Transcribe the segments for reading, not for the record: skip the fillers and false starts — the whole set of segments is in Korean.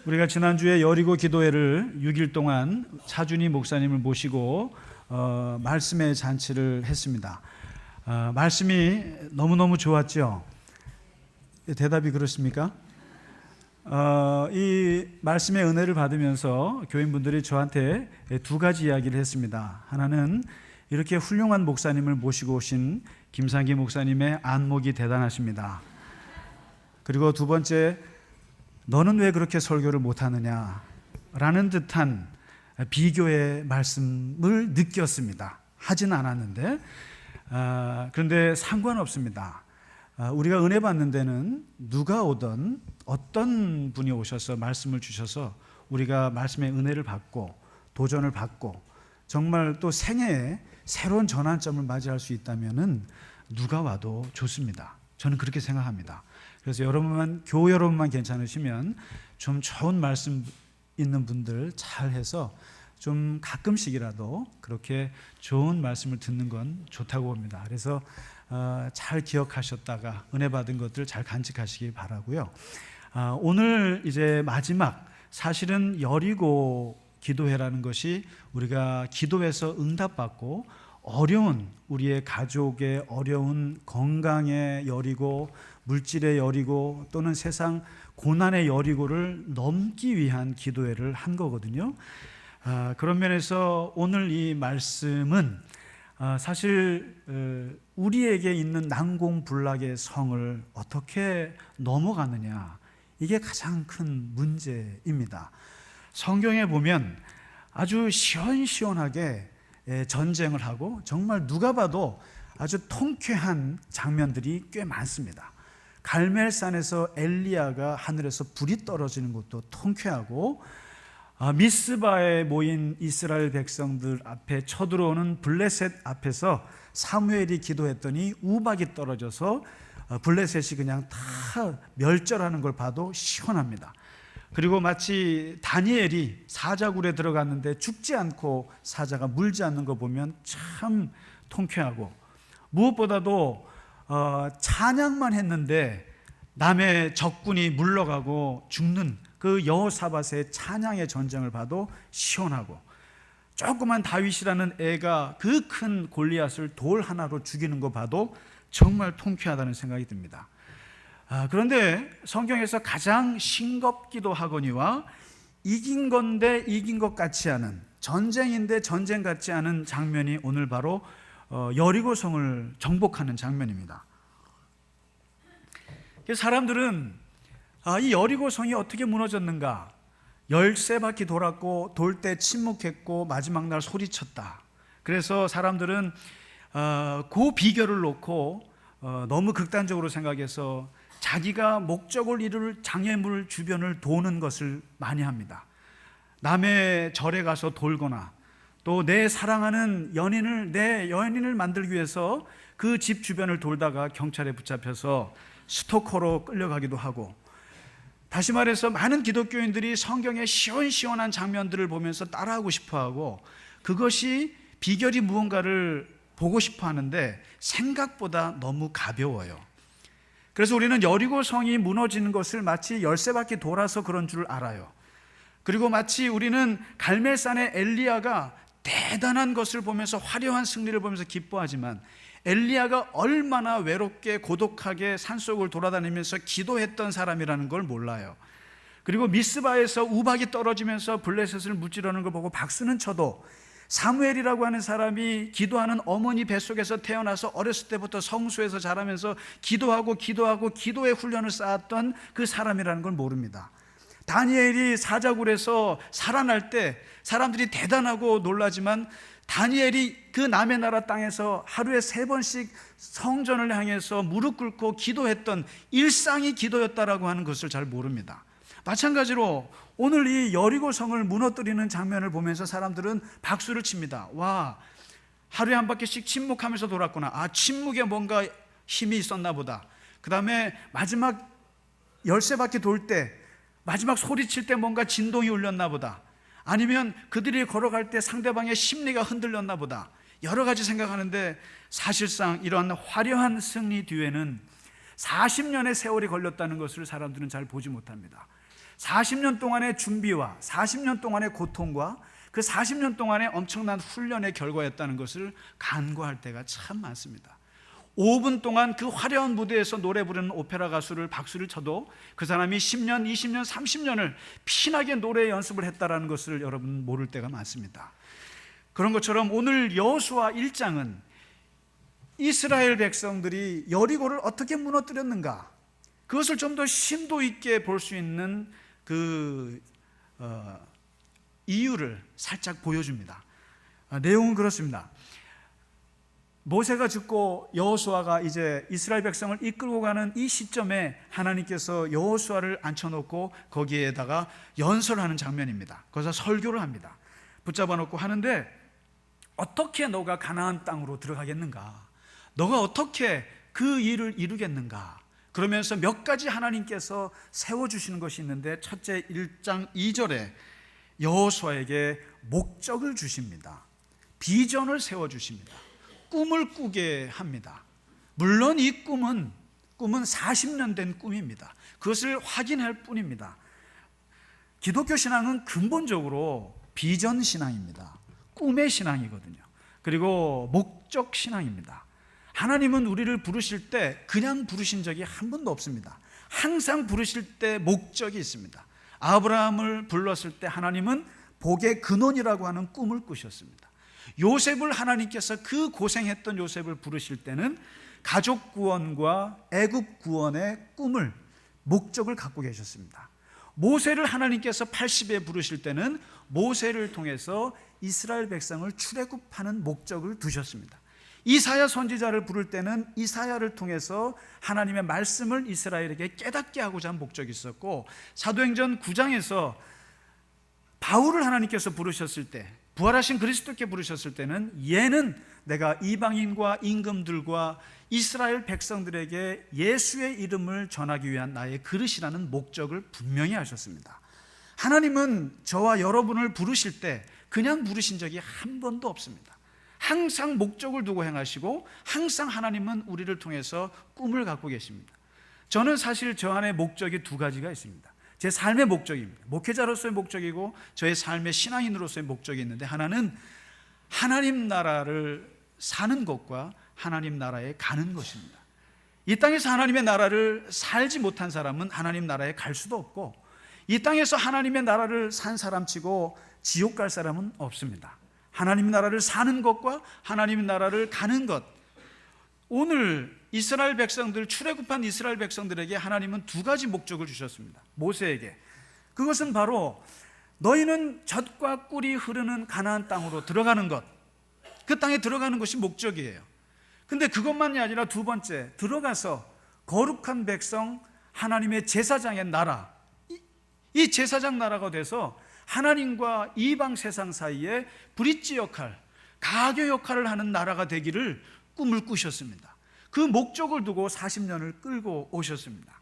우리가 지난주에 여리고 기도회를 6일 동안 차준희 목사님을 모시고 말씀의 잔치를 했습니다. 말씀이 너무너무 좋았죠. 대답이 그렇습니까? 이 말씀의 은혜를 받으면서 교인분들이 저한테 두 가지 이야기를 했습니다. 하나는 이렇게 훌륭한 목사님을 모시고 오신 김상기 목사님의 안목이 대단하십니다. 그리고 두 번째, 너는 왜 그렇게 설교를 못하느냐 라는 듯한 비교의 말씀을 느꼈습니다. 하진 않았는데 그런데 상관없습니다. 우리가 은혜 받는 데는 누가 오든 어떤 분이 오셔서 말씀을 주셔서 우리가 말씀의 은혜를 받고 도전을 받고 정말 또 생애에 새로운 전환점을 맞이할 수 있다면 누가 와도 좋습니다. 저는 그렇게 생각합니다. 그래서 교우 여러분만 괜찮으시면 좀 좋은 말씀 있는 분들 잘 해서 좀 가끔씩이라도 그렇게 좋은 말씀을 듣는 건 좋다고 봅니다. 그래서 잘 기억하셨다가 은혜 받은 것들 잘 간직하시기 바라고요. 오늘 이제 마지막, 사실은 여리고 기도회라는 것이 우리가 기도해서 응답받고 어려운 우리의 가족의 어려운 건강의 여리고, 물질의 여리고, 또는 세상 고난의 여리고를 넘기 위한 기도회를 한 거거든요. 그런 면에서 오늘 이 말씀은 사실 우리에게 있는 난공불락의 성을 어떻게 넘어가느냐, 이게 가장 큰 문제입니다. 성경에 보면 아주 시원시원하게 전쟁을 하고 정말 누가 봐도 아주 통쾌한 장면들이 꽤 많습니다. 갈멜산에서 엘리야가 하늘에서 불이 떨어지는 것도 통쾌하고, 미스바에 모인 이스라엘 백성들 앞에 쳐들어오는 블레셋 앞에서 사무엘이 기도했더니 우박이 떨어져서 블레셋이 그냥 다 멸절하는 걸 봐도 시원합니다. 그리고 마치 다니엘이 사자굴에 들어갔는데 죽지 않고 사자가 물지 않는 거 보면 참 통쾌하고, 무엇보다도 찬양만 했는데 남의 적군이 물러가고 죽는 그 여호사밧의 찬양의 전쟁을 봐도 시원하고, 조그만 다윗이라는 애가 그 큰 골리앗을 돌 하나로 죽이는 거 봐도 정말 통쾌하다는 생각이 듭니다. 그런데 성경에서 가장 싱겁기도 하거니와 이긴 건데 이긴 것 같지 않은, 전쟁인데 전쟁 같지 않은 장면이 오늘 바로 여리고성을 정복하는 장면입니다. 사람들은 이 여리고성이 어떻게 무너졌는가, 13바퀴 돌았고 돌 때 침묵했고 마지막 날 소리쳤다. 그래서 사람들은 그 비결을 놓고 너무 극단적으로 생각해서 자기가 목적을 이룰 장애물 주변을 도는 것을 많이 합니다. 남의 절에 가서 돌거나, 또 내 사랑하는 내 연인을 만들기 위해서 그 집 주변을 돌다가 경찰에 붙잡혀서 스토커로 끌려가기도 하고, 다시 말해서 많은 기독교인들이 성경의 시원시원한 장면들을 보면서 따라하고 싶어하고, 그것이 비결이 무언가를 보고 싶어 하는데 생각보다 너무 가벼워요. 그래서 우리는 여리고성이 무너지는 것을 마치 13바퀴 돌아서 그런 줄 알아요. 그리고 마치 우리는 갈멜산의 엘리야가 대단한 것을 보면서, 화려한 승리를 보면서 기뻐하지만, 엘리야가 얼마나 외롭게 고독하게 산속을 돌아다니면서 기도했던 사람이라는 걸 몰라요. 그리고 미스바에서 우박이 떨어지면서 블레셋을 무찌르는 걸 보고 박수는 쳐도, 사무엘이라고 하는 사람이 기도하는 어머니 뱃속에서 태어나서 어렸을 때부터 성수에서 자라면서 기도하고 기도의 훈련을 쌓았던 그 사람이라는 걸 모릅니다. 다니엘이 사자굴에서 살아날 때 사람들이 대단하고 놀라지만, 다니엘이 그 남의 나라 땅에서 하루에 3번씩 성전을 향해서 무릎 꿇고 기도했던 일상이 기도였다라고 하는 것을 잘 모릅니다. 마찬가지로 오늘 이 여리고성을 무너뜨리는 장면을 보면서 사람들은 박수를 칩니다. 와, 하루에 한 바퀴씩 침묵하면서 돌았구나. 침묵에 뭔가 힘이 있었나 보다. 그 다음에 마지막 13바퀴 돌 때, 마지막 소리칠 때 뭔가 진동이 울렸나 보다. 아니면 그들이 걸어갈 때 상대방의 심리가 흔들렸나 보다. 여러 가지 생각하는데, 사실상 이러한 화려한 승리 뒤에는 40년의 세월이 걸렸다는 것을 사람들은 잘 보지 못합니다. 40년 동안의 준비와 40년 동안의 고통과 그 40년 동안의 엄청난 훈련의 결과였다는 것을 간과할 때가 참 많습니다. 5분 동안 그 화려한 무대에서 노래 부르는 오페라 가수를 박수를 쳐도 그 사람이 10년, 20년, 30년을 피나게 노래 연습을 했다는 것을 여러분 모를 때가 많습니다. 그런 것처럼 오늘 여호수아 1장은 이스라엘 백성들이 여리고를 어떻게 무너뜨렸는가, 그것을 좀 더 심도 있게 볼 수 있는 이유를 살짝 보여줍니다. 내용은 그렇습니다. 모세가 죽고 여호수아가 이제 이스라엘 백성을 이끌고 가는 이 시점에 하나님께서 여호수아를 앉혀놓고 거기에다가 연설하는 장면입니다. 거기서 설교를 합니다. 붙잡아 놓고 하는데, 어떻게 너가 가나안 땅으로 들어가겠는가, 너가 어떻게 그 일을 이루겠는가, 그러면서 몇 가지 하나님께서 세워주시는 것이 있는데, 첫째 1장 2절에 여호수아에게 목적을 주십니다. 비전을 세워주십니다. 꿈을 꾸게 합니다. 물론 이 꿈은 40년 된 꿈입니다. 그것을 확인할 뿐입니다. 기독교 신앙은 근본적으로 비전 신앙입니다. 꿈의 신앙이거든요. 그리고 목적 신앙입니다. 하나님은 우리를 부르실 때 그냥 부르신 적이 한 번도 없습니다. 항상 부르실 때 목적이 있습니다. 아브라함을 불렀을 때 하나님은 복의 근원이라고 하는 꿈을 꾸셨습니다. 요셉을 하나님께서 그 고생했던 요셉을 부르실 때는 가족 구원과 애굽 구원의 꿈을, 목적을 갖고 계셨습니다. 모세를 하나님께서 80에 부르실 때는 모세를 통해서 이스라엘 백성을 출애굽하는 목적을 두셨습니다. 이사야 선지자를 부를 때는 이사야를 통해서 하나님의 말씀을 이스라엘에게 깨닫게 하고자 한 목적이 있었고, 사도행전 9장에서 바울을 하나님께서 부르셨을 때, 부활하신 그리스도께 부르셨을 때는 얘는 내가 이방인과 임금들과 이스라엘 백성들에게 예수의 이름을 전하기 위한 나의 그릇이라는 목적을 분명히 하셨습니다. 하나님은 저와 여러분을 부르실 때 그냥 부르신 적이 한 번도 없습니다. 항상 목적을 두고 행하시고, 항상 하나님은 우리를 통해서 꿈을 갖고 계십니다. 저는 사실 저 안에 목적이 두 가지가 있습니다. 제 삶의 목적입니다. 목회자로서의 목적이고 저의 삶의 신앙인으로서의 목적이 있는데, 하나는 하나님 나라를 사는 것과 하나님 나라에 가는 것입니다. 이 땅에서 하나님의 나라를 살지 못한 사람은 하나님 나라에 갈 수도 없고, 이 땅에서 하나님의 나라를 산 사람치고 지옥 갈 사람은 없습니다. 하나님 나라를 사는 것과 하나님 나라를 가는 것, 오늘 이스라엘 백성들, 출애굽한 이스라엘 백성들에게 하나님은 두 가지 목적을 주셨습니다. 모세에게. 그것은 바로 너희는 젖과 꿀이 흐르는 가나안 땅으로 들어가는 것, 그 땅에 들어가는 것이 목적이에요. 근데 그것만이 아니라 두 번째, 들어가서 거룩한 백성, 하나님의 제사장의 나라, 이 제사장 나라가 돼서 하나님과 이방 세상 사이에 브릿지 역할, 가교 역할을 하는 나라가 되기를 꿈을 꾸셨습니다. 그 목적을 두고 40년을 끌고 오셨습니다.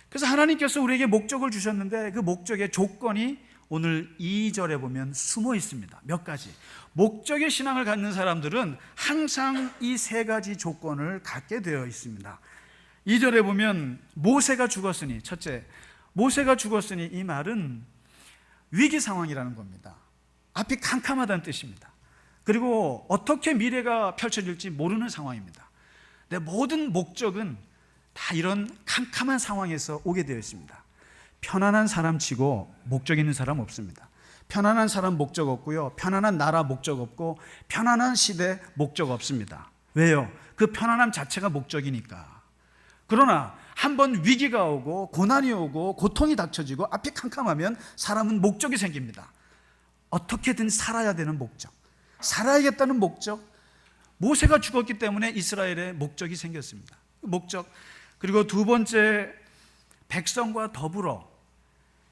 그래서 하나님께서 우리에게 목적을 주셨는데, 그 목적의 조건이 오늘 2절에 보면 숨어 있습니다. 몇 가지. 목적의 신앙을 갖는 사람들은 항상 이 세 가지 조건을 갖게 되어 있습니다. 2절에 보면 모세가 죽었으니, 첫째, 모세가 죽었으니, 이 말은 위기 상황이라는 겁니다. 앞이 캄캄하다는 뜻입니다. 그리고 어떻게 미래가 펼쳐질지 모르는 상황입니다. 내 모든 목적은 다 이런 캄캄한 상황에서 오게 되어 있습니다. 편안한 사람치고 목적 있는 사람 없습니다. 편안한 사람 목적 없고요, 편안한 나라 목적 없고, 편안한 시대 목적 없습니다. 왜요? 그 편안함 자체가 목적이니까. 그러나 한번 위기가 오고 고난이 오고 고통이 닥쳐지고 앞이 캄캄하면 사람은 목적이 생깁니다. 어떻게든 살아야 되는 목적, 살아야겠다는 목적. 모세가 죽었기 때문에 이스라엘의 목적이 생겼습니다. 목적. 그리고 두 번째, 백성과 더불어.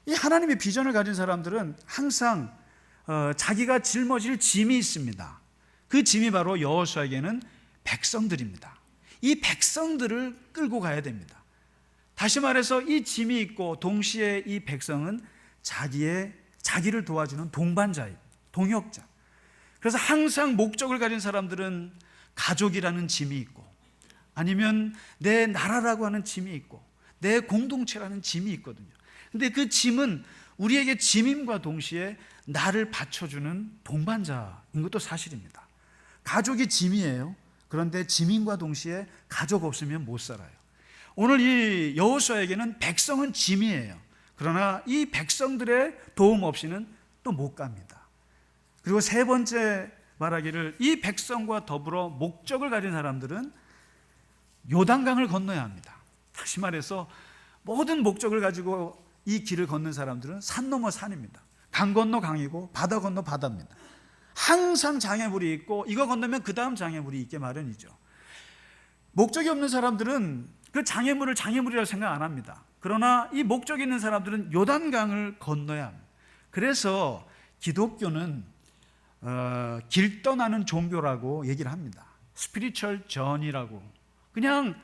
이 하나님의 비전을 가진 사람들은 항상 자기가 짊어질 짐이 있습니다. 그 짐이 바로 여호수아에게는 백성들입니다. 이 백성들을 끌고 가야 됩니다. 다시 말해서 이 짐이 있고 동시에 이 백성은 자기를 도와주는 동반자예요. 동역자. 그래서 항상 목적을 가진 사람들은 가족이라는 짐이 있고, 아니면 내 나라라고 하는 짐이 있고, 내 공동체라는 짐이 있거든요. 근데 그 짐은 우리에게 짐임과 동시에 나를 받쳐주는 동반자인 것도 사실입니다. 가족이 짐이에요. 그런데 짐임과 동시에 가족 없으면 못 살아요. 오늘 이 여호수아에게는 백성은 짐이에요. 그러나 이 백성들의 도움 없이는 또 못 갑니다. 그리고 세 번째 말하기를, 이 백성과 더불어 목적을 가진 사람들은 요단강을 건너야 합니다. 다시 말해서 모든 목적을 가지고 이 길을 걷는 사람들은 산 넘어 산입니다. 강 건너 강이고 바다 건너 바다입니다. 항상 장애물이 있고 이거 건너면 그 다음 장애물이 있게 마련이죠. 목적이 없는 사람들은 그 장애물을 장애물이라고 생각 안 합니다. 그러나 이 목적이 있는 사람들은 요단강을 건너야 합니다. 그래서 기독교는 길 떠나는 종교라고 얘기를 합니다. 스피리추얼 전이라고. 그냥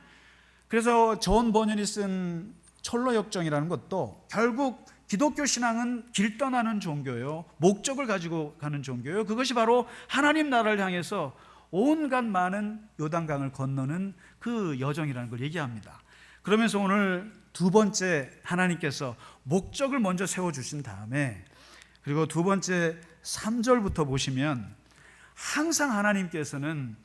그래서 존 버년이 쓴 철로역정이라는 것도 결국 기독교 신앙은 길 떠나는 종교예요. 목적을 가지고 가는 종교예요. 그것이 바로 하나님 나라를 향해서 온갖 많은 요단강을 건너는 그 여정이라는 걸 얘기합니다. 그러면서 오늘 두 번째, 하나님께서 목적을 먼저 세워주신 다음에, 그리고 두 번째 3절부터 보시면 항상 하나님께서는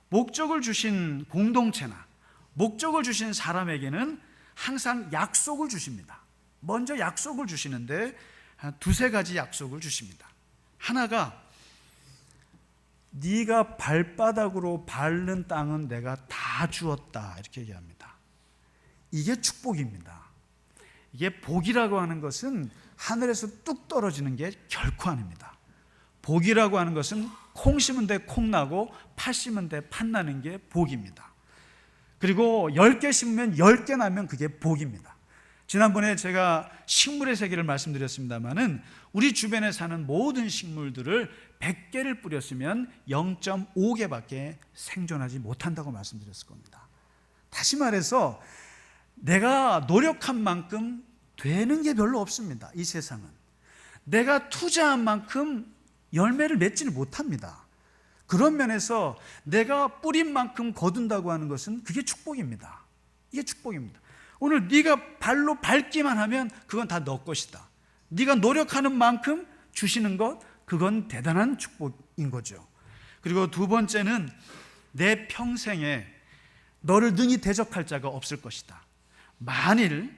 목적을 주신 공동체나 목적을 주신 사람에게는 항상 약속을 주십니다. 먼저 약속을 주시는데 한 두세 가지 약속을 주십니다. 하나가, 네가 발바닥으로 밟는 땅은 내가 다 주었다, 이렇게 얘기합니다. 이게 축복입니다. 이게 복이라고 하는 것은 하늘에서 뚝 떨어지는 게 결코 아닙니다. 복이라고 하는 것은 콩 심은 데 콩 나고 팥 심은 데 팥 나는 게 복입니다. 그리고 10개 심으면 10개 나면 그게 복입니다. 지난번에 제가 식물의 세계를 말씀드렸습니다마는 우리 주변에 사는 모든 식물들을 100개를 뿌렸으면 0.5개밖에 생존하지 못한다고 말씀드렸을 겁니다. 다시 말해서 내가 노력한 만큼 되는 게 별로 없습니다. 이 세상은 내가 투자한 만큼 열매를 맺지는 못합니다. 그런 면에서 내가 뿌린 만큼 거둔다고 하는 것은 그게 축복입니다. 이게 축복입니다. 오늘 네가 발로 밟기만 하면 그건 다 너 것이다. 네가 노력하는 만큼 주시는 것, 그건 대단한 축복인 거죠. 그리고 두 번째는 내 평생에 너를 능히 대적할 자가 없을 것이다. 만일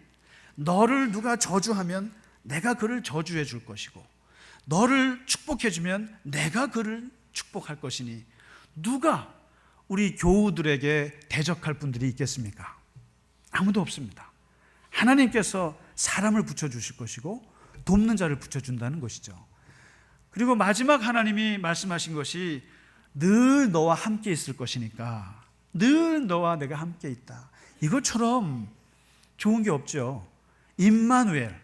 너를 누가 저주하면 내가 그를 저주해 줄 것이고, 너를 축복해 주면 내가 그를 축복할 것이니 누가 우리 교우들에게 대적할 분들이 있겠습니까? 아무도 없습니다. 하나님께서 사람을 붙여주실 것이고 돕는 자를 붙여준다는 것이죠. 그리고 마지막 하나님이 말씀하신 것이 늘 너와 함께 있을 것이니까, 늘 너와 내가 함께 있다. 이것처럼 좋은 게 없죠. 임마누엘,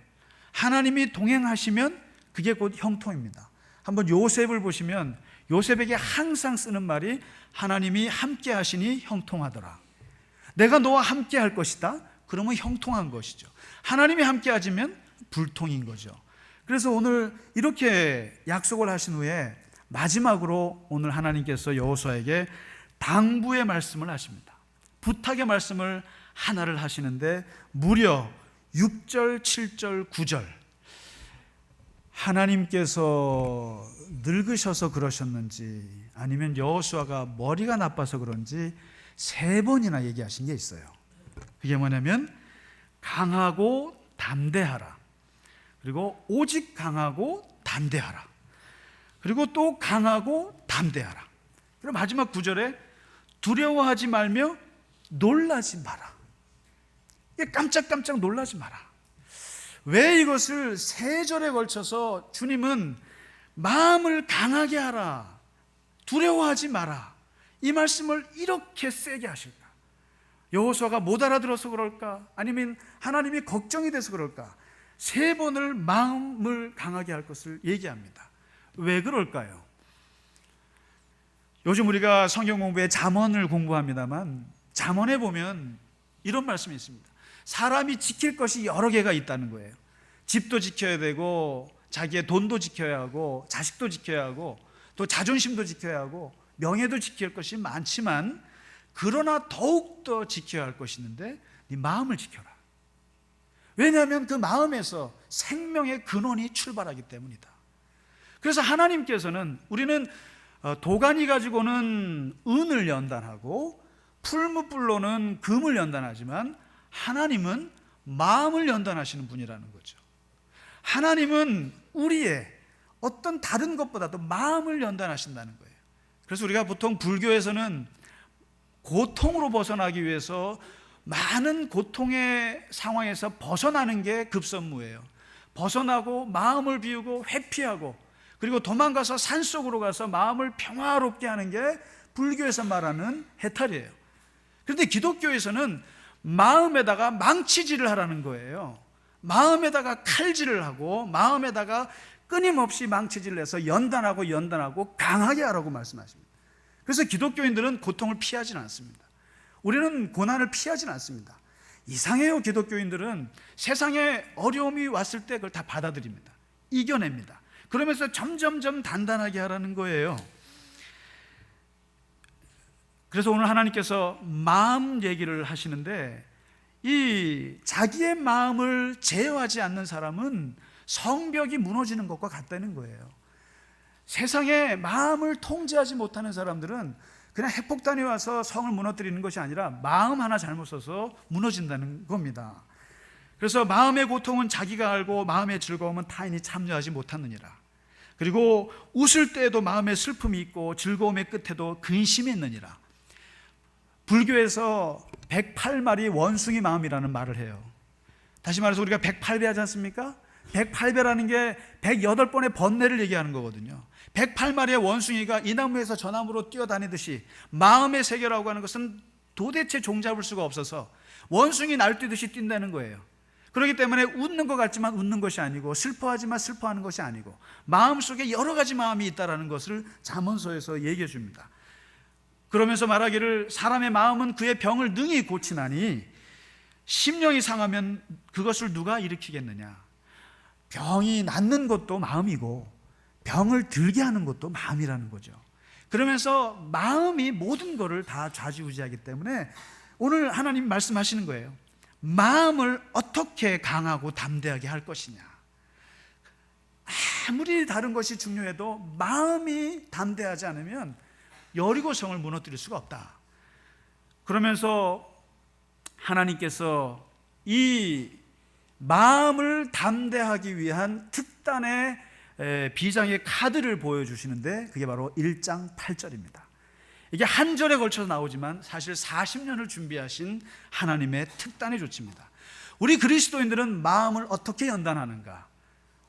하나님이 동행하시면 그게 곧 형통입니다. 한번 요셉을 보시면 요셉에게 항상 쓰는 말이 하나님이 함께 하시니 형통하더라. 내가 너와 함께 할 것이다. 그러면 형통한 것이죠. 하나님이 함께 하시면 불통인 거죠. 그래서 오늘 이렇게 약속을 하신 후에 마지막으로 오늘 하나님께서 여호수아에게 당부의 말씀을 하십니다. 부탁의 말씀을 하나를 하시는데 무려 6절, 7절, 9절, 하나님께서 늙으셔서 그러셨는지 아니면 여호수아가 머리가 나빠서 그런지 3번이나 얘기하신 게 있어요. 그게 뭐냐면 강하고 담대하라, 그리고 오직 강하고 담대하라, 그리고 또 강하고 담대하라. 그리고 마지막 9절에 두려워하지 말며 놀라지 마라. 깜짝깜짝 놀라지 마라. 왜 이것을 3절에 걸쳐서 주님은 마음을 강하게 하라, 두려워하지 마라, 이 말씀을 이렇게 세게 하실까? 여호수아가 못 알아들어서 그럴까? 아니면 하나님이 걱정이 돼서 그럴까? 3번을 마음을 강하게 할 것을 얘기합니다. 왜 그럴까요? 요즘 우리가 성경 공부에 잠언을 공부합니다만 잠언에 보면 이런 말씀이 있습니다. 사람이 지킬 것이 여러 개가 있다는 거예요. 집도 지켜야 되고, 자기의 돈도 지켜야 하고, 자식도 지켜야 하고, 또 자존심도 지켜야 하고, 명예도 지킬 것이 많지만, 그러나 더욱더 지켜야 할 것이 있는데 네 마음을 지켜라. 왜냐하면 그 마음에서 생명의 근원이 출발하기 때문이다. 그래서 하나님께서는 우리는 도간이 가지고는 은을 연단하고 풀무불로는 금을 연단하지만 하나님은 마음을 연단하시는 분이라는 거죠. 하나님은 우리의 어떤 다른 것보다도 마음을 연단하신다는 거예요. 그래서 우리가 보통 불교에서는 고통으로 벗어나기 위해서 많은 고통의 상황에서 벗어나는 게 급선무예요. 벗어나고 마음을 비우고 회피하고 그리고 도망가서 산속으로 가서 마음을 평화롭게 하는 게 불교에서 말하는 해탈이에요. 그런데 기독교에서는 마음에다가 망치질을 하라는 거예요. 마음에다가 칼질을 하고 마음에다가 끊임없이 망치질을 해서 연단하고 강하게 하라고 말씀하십니다. 그래서 기독교인들은 고통을 피하지는 않습니다. 우리는 고난을 피하지는 않습니다. 이상해요. 기독교인들은 세상에 어려움이 왔을 때 그걸 다 받아들입니다. 이겨냅니다. 그러면서 점점점 단단하게 하라는 거예요. 그래서 오늘 하나님께서 마음 얘기를 하시는데, 이 자기의 마음을 제어하지 않는 사람은 성벽이 무너지는 것과 같다는 거예요. 세상에 마음을 통제하지 못하는 사람들은 그냥 핵폭탄이 와서 성을 무너뜨리는 것이 아니라 마음 하나 잘못 써서 무너진다는 겁니다. 그래서 마음의 고통은 자기가 알고 마음의 즐거움은 타인이 참여하지 못하느니라. 그리고 웃을 때에도 마음에 슬픔이 있고 즐거움의 끝에도 근심이 있느니라. 불교에서 108마리 원숭이 마음이라는 말을 해요. 다시 말해서 우리가 108배 하지 않습니까? 108배라는 게 108번의 번뇌를 얘기하는 거거든요. 108마리의 원숭이가 이 나무에서 저 나무로 뛰어다니듯이 마음의 세계라고 하는 것은 도대체 종잡을 수가 없어서 원숭이 날뛰듯이 뛴다는 거예요. 그렇기 때문에 웃는 것 같지만 웃는 것이 아니고 슬퍼하지만 슬퍼하는 것이 아니고 마음속에 여러 가지 마음이 있다는 것을 잠언서에서 얘기해 줍니다. 그러면서 말하기를 사람의 마음은 그의 병을 능히 고치나니 심령이 상하면 그것을 누가 일으키겠느냐. 병이 낫는 것도 마음이고 병을 들게 하는 것도 마음이라는 거죠. 그러면서 마음이 모든 것을 다 좌지우지하기 때문에 오늘 하나님 말씀하시는 거예요. 마음을 어떻게 강하고 담대하게 할 것이냐. 아무리 다른 것이 중요해도 마음이 담대하지 않으면 여리고성을 무너뜨릴 수가 없다. 그러면서 하나님께서 이 마음을 담대하기 위한 특단의 비장의 카드를 보여주시는데 그게 바로 1장 8절입니다. 이게 한 절에 걸쳐서 나오지만 사실 40년을 준비하신 하나님의 특단의 조치입니다. 우리 그리스도인들은 마음을 어떻게 연단하는가?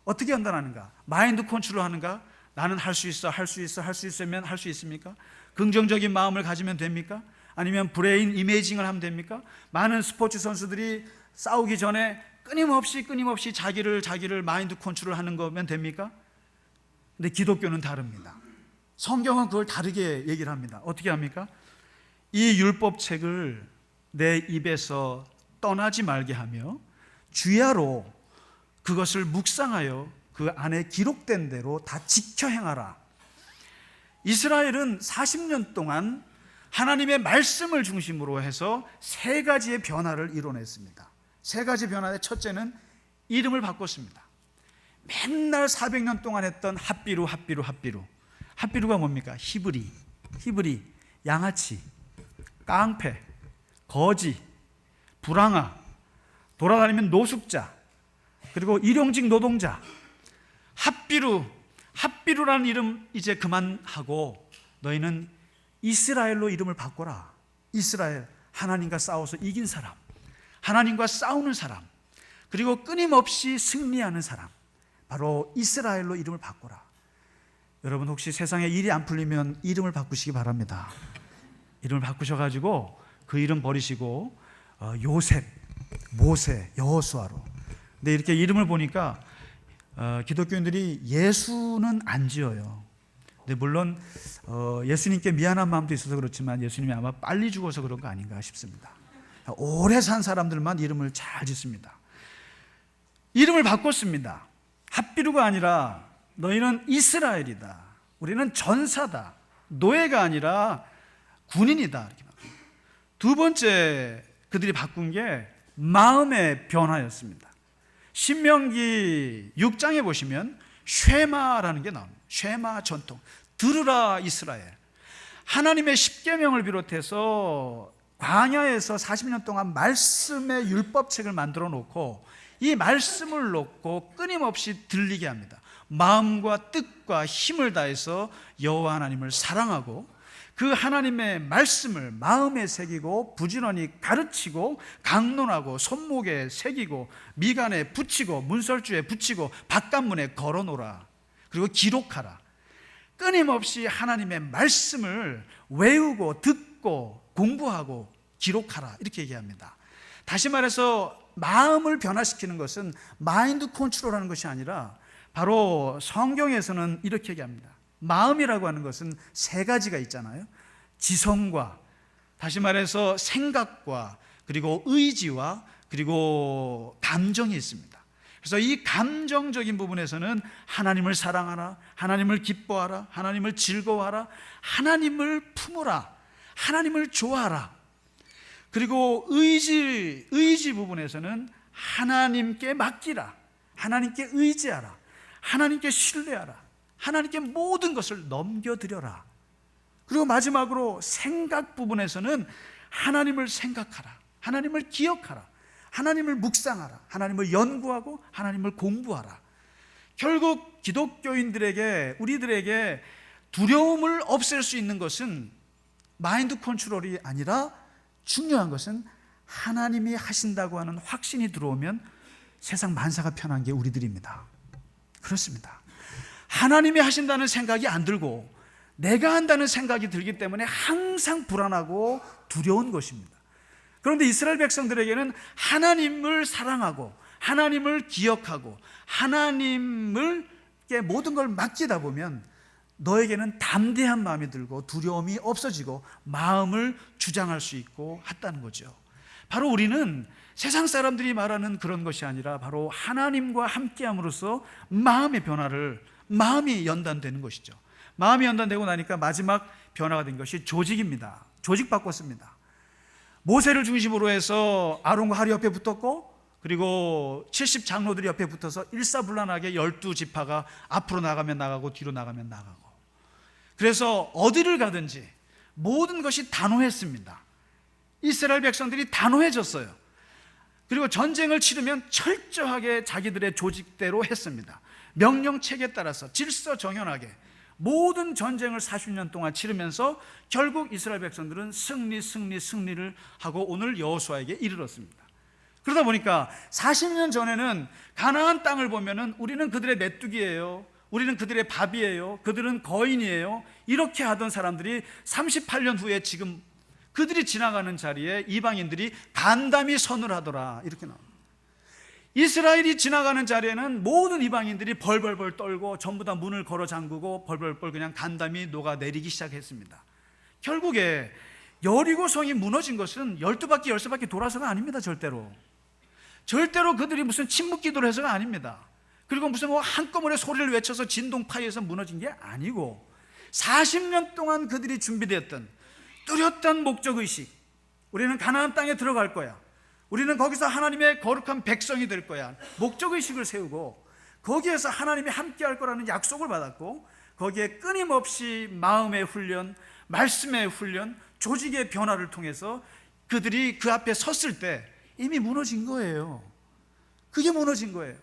어떻게 연단하는가? 마인드 컨트롤 하는가? 나는 할 수 있어, 할 수 있어, 할 수 있으면 할 수 있습니까? 긍정적인 마음을 가지면 됩니까? 아니면 브레인 이미징을 하면 됩니까? 많은 스포츠 선수들이 싸우기 전에 끊임없이 자기를 마인드 컨트롤 하는 거면 됩니까? 근데 기독교는 다릅니다. 성경은 그걸 다르게 얘기를 합니다. 어떻게 합니까? 이 율법책을 내 입에서 떠나지 말게 하며 주야로 그것을 묵상하여 그 안에 기록된 대로 다 지켜 행하라. 이스라엘은 40년 동안 하나님의 말씀을 중심으로 해서 세 가지의 변화를 이뤄냈습니다. 세 가지 변화의 첫째는 이름을 바꿨습니다. 맨날 400년 동안 했던 핫비루. 핫비루가 뭡니까? 히브리, 양아치, 깡패, 거지, 불황아, 돌아다니면 노숙자, 그리고 일용직 노동자. 핫비루라는 이름 이제 그만하고 너희는 이스라엘로 이름을 바꿔라. 이스라엘, 하나님과 싸워서 이긴 사람, 하나님과 싸우는 사람, 그리고 끊임없이 승리하는 사람, 바로 이스라엘로 이름을 바꿔라. 여러분 혹시 세상에 일이 안 풀리면 이름을 바꾸시기 바랍니다. 이름을 바꾸셔가지고 그 이름 버리시고 요셉, 모세, 여호수아로. 근데 이렇게 이름을 보니까 기독교인들이 예수는 안 지어요. 근데 물론 예수님께 미안한 마음도 있어서 그렇지만 예수님이 아마 빨리 죽어서 그런 거 아닌가 싶습니다. 오래 산 사람들만 이름을 잘 짓습니다. 이름을 바꿨습니다. 핫비루가 아니라 너희는 이스라엘이다. 우리는 전사다. 노예가 아니라 군인이다. 이렇게 두 번째 그들이 바꾼 게 마음의 변화였습니다. 신명기 6장에 보시면 쉐마라는 게 나옵니다. 쉐마 전통. 들으라 이스라엘. 하나님의 십계명을 비롯해서 광야에서 40년 동안 말씀의 율법책을 만들어 놓고 이 말씀을 놓고 끊임없이 들리게 합니다. 마음과 뜻과 힘을 다해서 여호와 하나님을 사랑하고 그 하나님의 말씀을 마음에 새기고 부지런히 가르치고 강론하고 손목에 새기고 미간에 붙이고 문설주에 붙이고 바깥문에 걸어놓으라. 그리고 기록하라. 끊임없이 하나님의 말씀을 외우고 듣고 공부하고 기록하라, 이렇게 얘기합니다. 다시 말해서 마음을 변화시키는 것은 마인드 컨트롤하는 것이 아니라 바로 성경에서는 이렇게 얘기합니다. 마음이라고 하는 것은 세 가지가 있잖아요. 지성과, 다시 말해서 생각과, 그리고 의지와, 그리고 감정이 있습니다. 그래서 이 감정적인 부분에서는 하나님을 사랑하라, 하나님을 기뻐하라, 하나님을 즐거워하라, 하나님을 품으라, 하나님을 좋아하라. 그리고 의지 부분에서는 하나님께 맡기라, 하나님께 의지하라, 하나님께 신뢰하라, 하나님께 모든 것을 넘겨드려라. 그리고 마지막으로 생각 부분에서는 하나님을 생각하라, 하나님을 기억하라, 하나님을 묵상하라, 하나님을 연구하고 하나님을 공부하라. 결국 기독교인들에게, 우리들에게 두려움을 없앨 수 있는 것은 마인드 컨트롤이 아니라 중요한 것은 하나님이 하신다고 하는 확신이 들어오면 세상 만사가 편한 게 우리들입니다. 그렇습니다. 하나님이 하신다는 생각이 안 들고 내가 한다는 생각이 들기 때문에 항상 불안하고 두려운 것입니다. 그런데 이스라엘 백성들에게는 하나님을 사랑하고 하나님을 기억하고 하나님께 모든 걸 맡기다 보면 너에게는 담대한 마음이 들고 두려움이 없어지고 마음을 주장할 수 있고 했다는 거죠. 바로 우리는 세상 사람들이 말하는 그런 것이 아니라 바로 하나님과 함께함으로써 마음의 변화를, 마음이 연단되는 것이죠. 마음이 연단되고 나니까 마지막 변화가 된 것이 조직입니다. 조직 바꿨습니다. 모세를 중심으로 해서 아론과 하리 옆에 붙었고, 그리고 70 장로들이 옆에 붙어서 일사불란하게 12지파가 앞으로 나가면 나가고 뒤로 나가면 나가고, 그래서 어디를 가든지 모든 것이 단호했습니다. 이스라엘 백성들이 단호해졌어요. 그리고 전쟁을 치르면 철저하게 자기들의 조직대로 했습니다. 명령책에 따라서 질서정연하게 모든 전쟁을 40년 동안 치르면서 결국 이스라엘 백성들은 승리를 하고 오늘 여호수아에게 이르렀습니다. 그러다 보니까 40년 전에는 가나안 땅을 보면은 우리는 그들의 메뚜기예요, 우리는 그들의 밥이에요, 그들은 거인이에요, 이렇게 하던 사람들이 38년 후에 지금 그들이 지나가는 자리에 이방인들이 간담이 선을 하더라, 이렇게 나옵니다. 이스라엘이 지나가는 자리에는 모든 이방인들이 벌벌벌 떨고 전부 다 문을 걸어 잠그고 벌벌벌 그냥 간담이 녹아내리기 시작했습니다. 결국에 여리고성이 무너진 것은 12바퀴 13바퀴 돌아서가 아닙니다. 절대로 그들이 무슨 침묵기도를 해서가 아닙니다. 그리고 무슨 한꺼번에 소리를 외쳐서 진동파이에서 무너진 게 아니고 40년 동안 그들이 준비되었던 뚜렷한 목적의식, 우리는 가나안 땅에 들어갈 거야, 우리는 거기서 하나님의 거룩한 백성이 될 거야, 목적의식을 세우고 거기에서 하나님이 함께할 거라는 약속을 받았고, 거기에 끊임없이 마음의 훈련, 말씀의 훈련, 조직의 변화를 통해서 그들이 그 앞에 섰을 때 이미 무너진 거예요. 그게 무너진 거예요.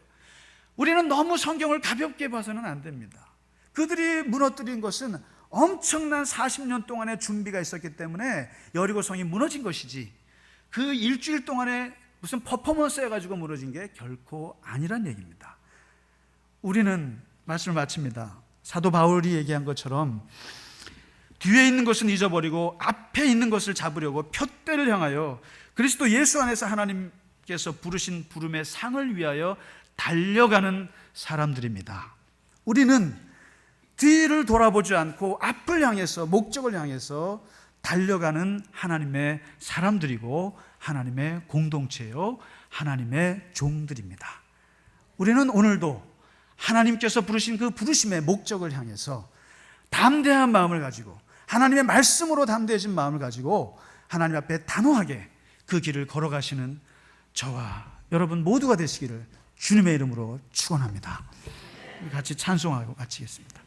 우리는 너무 성경을 가볍게 봐서는 안 됩니다. 그들이 무너뜨린 것은 엄청난 40년 동안의 준비가 있었기 때문에 여리고성이 무너진 것이지, 그 일주일 동안에 무슨 퍼포먼스 해가지고 무너진 게 결코 아니란 얘기입니다. 우리는 말씀을 마칩니다. 사도 바울이 얘기한 것처럼 뒤에 있는 것은 잊어버리고 앞에 있는 것을 잡으려고 푯대를 향하여 그리스도 예수 안에서 하나님께서 부르신 부름의 상을 위하여 달려가는 사람들입니다. 우리는 뒤를 돌아보지 않고 앞을 향해서, 목적을 향해서 달려가는 하나님의 사람들이고 하나님의 공동체요, 하나님의 종들입니다. 우리는 오늘도 하나님께서 부르신 그 부르심의 목적을 향해서 담대한 마음을 가지고, 하나님의 말씀으로 담대해진 마음을 가지고 하나님 앞에 단호하게 그 길을 걸어가시는 저와 여러분 모두가 되시기를 주님의 이름으로 축원합니다. 같이 찬송하고 마치겠습니다.